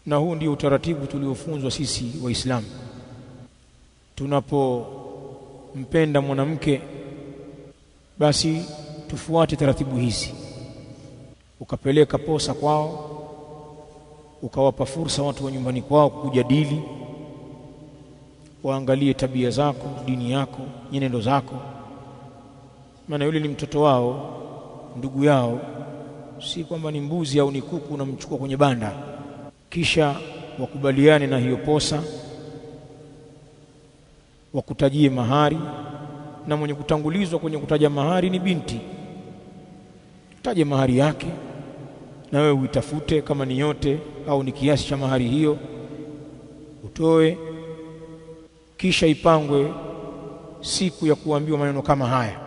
Na huu ndio utaratibu tuliofunzwa sisi Waislamu. Tunapompenda mwanamke basi tufuate taratibu hizi. Ukapeleka posa kwao, ukawapa fursa watu wa nyumbani kwao kujadili, waangalie tabia zako, dini yako, nyenendo zako. Maana yule ni mtoto wao, ndugu yao, si kwamba ni mbuzi au ni kuku unamchukua kwenye banda. Kisha wakubaliane na hiyo posa, wakutajie mahari, na mwenye kutangulizwa kwenye kutaja mahari ni binti. Taje mahari yake na wewe uitafute, kama ni yote au ni kiasi cha mahari hiyo utoe. Kisha ipangwe siku ya kuambiwa maneno kama haya.